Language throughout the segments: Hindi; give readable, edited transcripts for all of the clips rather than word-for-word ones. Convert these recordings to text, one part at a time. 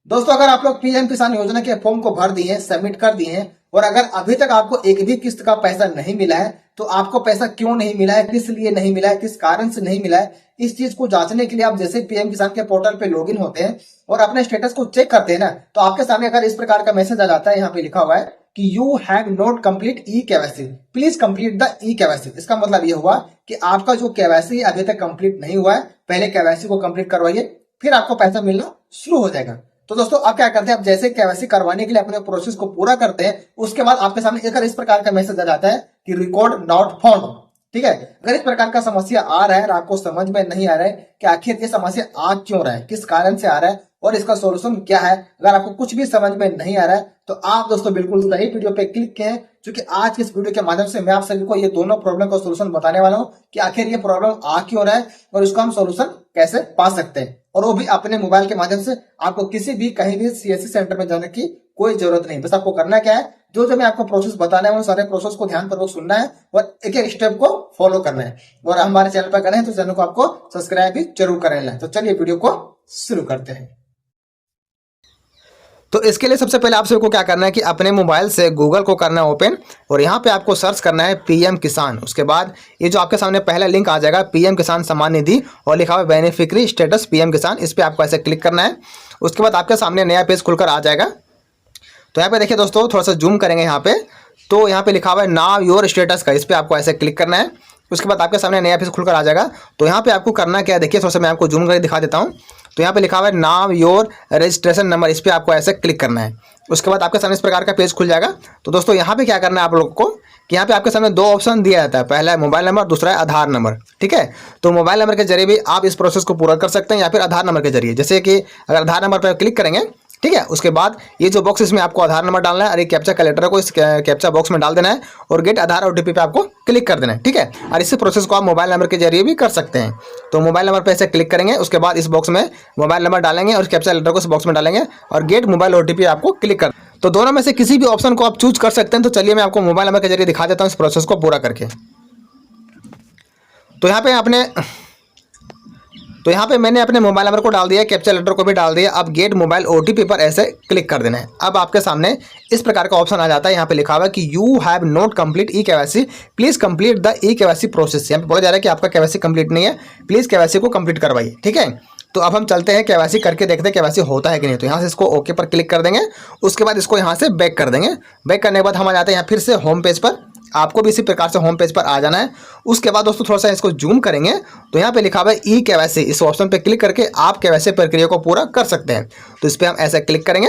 दोस्तों, अगर आप लोग पीएम किसान योजना के फॉर्म को भर दिए, सबमिट कर दिए हैं और अगर अभी तक आपको एक भी किस्त का पैसा नहीं मिला है, तो आपको पैसा क्यों नहीं मिला है, किस लिए नहीं मिला है, किस कारण से नहीं मिला है, इस चीज को जांचने के लिए आप जैसे पीएम किसान के पोर्टल पे लॉगिन होते हैं और अपने स्टेटस को चेक करते हैं ना, तो आपके सामने अगर इस प्रकार का मैसेज आ जाता है, यहाँ पे लिखा हुआ है कि you have not complete e KYC, please complete the e KYC. इसका मतलब ये हुआ कि आपका जो केवाईसी अभी तक कंप्लीट नहीं हुआ है, पहले केवाईसी को कंप्लीट करवाइए, फिर आपको पैसा मिलना शुरू हो जाएगा। तो दोस्तों, आप क्या करते हैं, आप जैसे केवाईसी करवाने के लिए अपने प्रोसेस को पूरा करते हैं, उसके बाद आपके सामने एक इस प्रकार का मैसेज आ जाता है कि रिकॉर्ड नॉट फाउंड। ठीक है, अगर इस प्रकार का समस्या आ रहा है और आपको समझ में नहीं आ रहा है कि आखिर ये समस्या आ क्यों रहा है, किस कारण से आ रहा है और इसका सोल्यूशन क्या है, अगर आपको कुछ भी समझ में नहीं आ रहा है, तो आप दोस्तों बिल्कुल सही वीडियो पे क्लिक किए हैं, क्योंकि आज की इस वीडियो के माध्यम से मैं आप सभी को ये दोनों प्रॉब्लम का सोल्यूशन बताने वाला हूं कि आखिर ये प्रॉब्लम आ क्यों रहा है और इसको हम सोल्यूशन कैसे पा सकते हैं, और वो भी अपने मोबाइल के माध्यम से। आपको किसी भी कहीं भी सीएससी सेंटर में जाने की कोई जरूरत नहीं, बस आपको करना क्या है, जो मैं आपको प्रोसेस बताने वाला हूं, सारे प्रोसेस को ध्यानपूर्वक सुनना है और एक एक स्टेप को फॉलो करना है। और हमारे चैनल पर करें तो चैनल को आपको सब्सक्राइब भी जरूर करें। तो चलिए वीडियो को शुरू करते हैं। तो इसके लिए सबसे पहले आप सभी को क्या करना है कि अपने मोबाइल से गूगल को करना है ओपन, और यहाँ पे आपको सर्च करना है पीएम किसान। उसके बाद ये जो आपके सामने पहला लिंक आ जाएगा पीएम किसान सम्मान निधि और लिखा हुआ बेनिफिशियरी स्टेटस पीएम किसान, इस पर आपको ऐसे क्लिक करना है। उसके बाद आपके सामने नया पेज खुलकर आ जाएगा। तो यहाँ पे देखिए दोस्तों, थोड़ा सा जूम करेंगे यहाँ पे, तो यहाँ पे लिखा हुआ है नाउ योर स्टेटस का, इस पर आपको ऐसे क्लिक करना है। उसके बाद आपके सामने नया पेज खुलकर आ जाएगा। तो यहाँ पे आपको करना क्या है, देखिए थोड़ा सा मैं आपको जूम करके दिखा देता हूँ। तो यहाँ पे लिखा हुआ है नाउ योर रजिस्ट्रेशन नंबर, इस पर आपको ऐसे क्लिक करना है। उसके बाद आपके सामने इस प्रकार का पेज खुल जाएगा। तो दोस्तों यहाँ पे क्या करना है आप लोगों को कि यहाँ पे आपके सामने दो ऑप्शन दिया जाता है, पहला है मोबाइल नंबर, दूसरा है आधार नंबर। ठीक है, तो मोबाइल नंबर के जरिए भी आप इस प्रोसेस को पूरा कर सकते हैं या फिर आधार नंबर के जरिए। जैसे कि अगर आधार नंबर पर क्लिक करेंगे, ठीक है, उसके बाद ये जो बॉक्स इसमें आपको आधार नंबर डालना है और एक कैप्चा का लेटर को इस कैप्चा बॉक्स में डाल देना है और गेट आधार ओटीपी पे आपको क्लिक कर देना है। ठीक है, और इस प्रोसेस को आप मोबाइल नंबर के जरिए भी कर सकते हैं। तो मोबाइल नंबर पे ऐसे क्लिक करेंगे, उसके बाद इस बॉक्स में मोबाइल नंबर डालेंगे और कैप्चा लेटर को इस बॉक्स में डालेंगे और गेट मोबाइल ओटीपी आपको क्लिक कर। तो दोनों में से किसी भी ऑप्शन को आप चूज कर सकते हैं। तो चलिए मैं आपको मोबाइल नंबर के जरिए दिखा देता हूँ इस प्रोसेस को पूरा करके। तो यहाँ पे मैंने अपने मोबाइल नंबर को डाल दिया, कैप्चा लेटर को भी डाल दिया। अब गेट मोबाइल ओटीपी पर ऐसे क्लिक कर देना है। अब आपके सामने इस प्रकार का ऑप्शन आ जाता है, यहाँ पे लिखा हुआ है कि you have not complete e KYC, please complete the e KYC process. यहाँ पे बोला जा रहा है कि आपका केवाईसी कंप्लीट नहीं है, प्लीज केवाईसी को कंप्लीट करवाइए। ठीक है, तो अब हम चलते हैं केवाईसी करके देखते हैं केवाईसी होता है कि नहीं। तो यहाँ से इसको ओके पर क्लिक कर देंगे, उसके बाद इसको यहाँ से बैक कर देंगे। बैक करने के बाद हम आ जाते हैं यहाँ फिर से होम पेज पर। आपको भी इसी प्रकार से होम पेज पर आ जाना है। उसके बाद दोस्तों थोड़ा सा इसको जूम करेंगे, तो यहाँ पे लिखा हुआ है ई केवाईसी, इस ऑप्शन पे क्लिक करके आप केवाईसी प्रक्रिया को पूरा कर सकते हैं। तो इस पर हम ऐसे क्लिक करेंगे।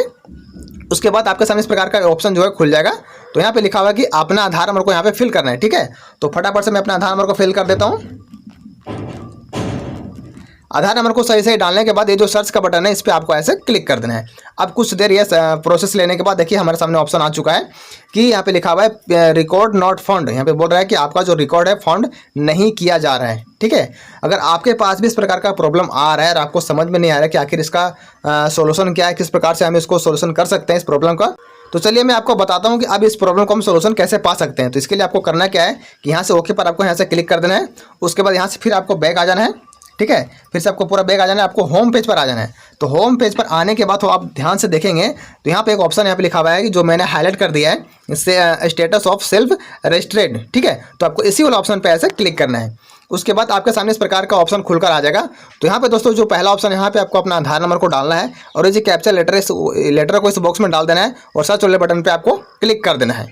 उसके बाद आपके सामने इस प्रकार का ऑप्शन जो है खुल जाएगा। तो यहाँ पे लिखा हुआ है कि अपना आधार नंबर को यहाँ पे फिल करना है। ठीक है, तो फटाफट से मैं अपना आधार नंबर को फिल कर देता हूँ। आधार नंबर को सही डालने के बाद ये जो सर्च का बटन है इस पर आपको ऐसे क्लिक कर देना है। अब कुछ देर ये प्रोसेस लेने के बाद देखिए हमारे सामने ऑप्शन आ चुका है कि यहाँ पे लिखा हुआ है रिकॉर्ड नॉट फाउंड। यहाँ पे बोल रहा है कि आपका जो रिकॉर्ड है फाउंड नहीं किया जा रहा है। ठीक है, अगर आपके पास भी इस प्रकार का प्रॉब्लम आ रहा है और आपको समझ में नहीं आ रहा है कि आखिर इसका सोल्यूशन क्या है, किस प्रकार से हम इसको सोल्यूशन कर सकते हैं इस प्रॉब्लम का, तो चलिए मैं आपको बताता हूं कि अब इस प्रॉब्लम को हम सोल्यूशन कैसे पा सकते हैं। तो इसके लिए आपको करना क्या है कि यहाँ से ओके पर आपको यहाँ से क्लिक कर देना है। उसके बाद यहाँ से फिर आपको बैक आ जाना है। ठीक है, फिर से आपको पूरा बैक आ जाना है, आपको होम पेज पर आ जाना है। तो होम पेज पर आने के बाद तो आप ध्यान से देखेंगे तो यहाँ पे एक ऑप्शन यहाँ पे लिखा हुआ है कि जो मैंने हाईलाइट कर दिया है, इससे स्टेटस ऑफ सेल्फ रजिस्ट्रेड। ठीक है, तो आपको इसी वाला ऑप्शन पे ऐसे क्लिक करना है। उसके बाद आपके सामने इस प्रकार का ऑप्शन खुलकर आ जाएगा। तो यहाँ पे दोस्तों जो पहला ऑप्शन है, यहाँ पे आपको अपना आधार नंबर को डालना है और ये जो कैप्चा लेटर है इस लेटर को इस बॉक्स में डाल देना है और सर्च वाले बटन पे आपको क्लिक कर देना है।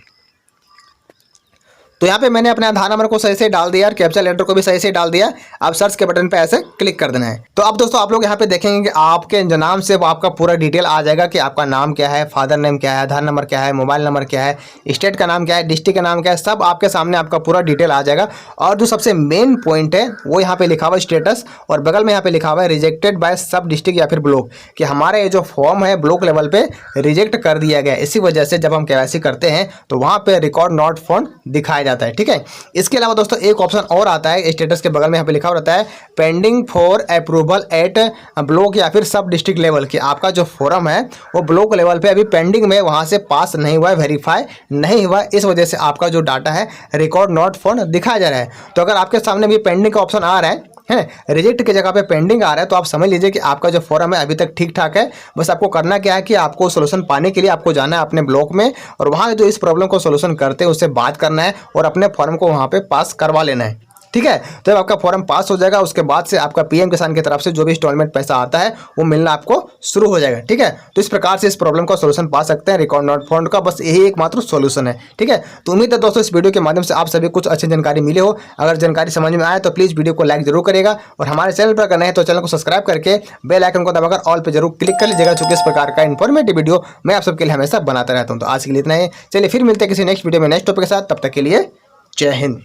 तो यहाँ पे मैंने अपने आधार नंबर को सही से डाल दिया और कैप्चा लेटर को भी सही से डाल दिया। अब सर्च के बटन पे ऐसे क्लिक कर देना है। तो अब दोस्तों आप लोग यहाँ पे देखेंगे कि आपके नाम से आपका पूरा डिटेल आ जाएगा कि आपका नाम क्या है, फादर नेम क्या है, आधार नंबर क्या है, मोबाइल नंबर क्या है, स्टेट का नाम क्या है, डिस्ट्रिक्ट का नाम क्या है, सब आपके सामने आपका पूरा डिटेल आ जाएगा। और जो सबसे मेन पॉइंट है वो यहाँ पे लिखा हुआ है स्टेटस, और बगल में यहाँ पे लिखा हुआ है रिजेक्टेड बाय सब डिस्ट्रिक्ट या फिर ब्लॉक, कि हमारा ये जो फॉर्म है ब्लॉक लेवल पे रिजेक्ट कर दिया गया। इसी वजह से जब हम केवाईसी करते हैं तो वहाँ पे रिकॉर्ड नॉट फाउंड दिखाया जाता है। ठीक है, इसके अलावा दोस्तों एक ऑप्शन और आता है स्टेटस के बगल में, यहाँ पे लिखा हुआ रहता है pending for approval at block या फिर सब डिस्ट्रिक्ट लेवल, कि आपका जो फॉर्म है वो ब्लॉक लेवल पे अभी पेंडिंग में, वहां से पास नहीं हुआ है, वेरीफाई नहीं हुआ, इस वजह से आपका जो डाटा है रिकॉर्ड नॉट फाउंड दिखाया जा रहा है। तो अगर आपके सामने भी पेंडिंग का ऑप्शन आ रहा है है, रिजेक्ट की जगह पे पेंडिंग आ रहा है, तो आप समझ लीजिए कि आपका जो फॉर्म है अभी तक ठीक ठाक है। बस आपको करना क्या है कि आपको सोल्यूशन पाने के लिए आपको जाना है अपने ब्लॉक में, और वहाँ जो इस प्रॉब्लम को सोल्यूशन करते हैं उससे बात करना है और अपने फॉर्म को वहाँ पे पास करवा लेना है। ठीक है, तो जब आपका फॉर्म पास हो जाएगा उसके बाद से आपका पीएम किसान की तरफ से जो भी इंस्टॉलमेंट पैसा आता है वो मिलना आपको शुरू हो जाएगा। ठीक है, तो इस प्रकार से इस प्रॉब्लम का सोल्यूशन पा सकते हैं रिकॉर्ड नॉट फाउंड का, बस यही एकमात्र सोल्यूशन है। ठीक है, तो उम्मीद है दोस्तों इस वीडियो के माध्यम से आप सभी कुछ अच्छी जानकारी मिली हो। अगर जानकारी समझ में आए तो प्लीज़ वीडियो को लाइक जरूर करेगा, और हमारे चैनल पर करना है तो चैनल को सब्सक्राइब करके बेल आइकन को दबाकर ऑल पे जरूर क्लिक कर लीजिएगा, चूंकि इस प्रकार का इन्फॉर्मेटिव वीडियो मैं आप सबके लिए हमेशा बनाता रहता हूँ। तो आज के लिए इतना ही, चलिए फिर मिलते हैं किसी नेक्स्ट वीडियो में नेक्स्ट टॉपिक के साथ, तब तक के लिए जय हिंद।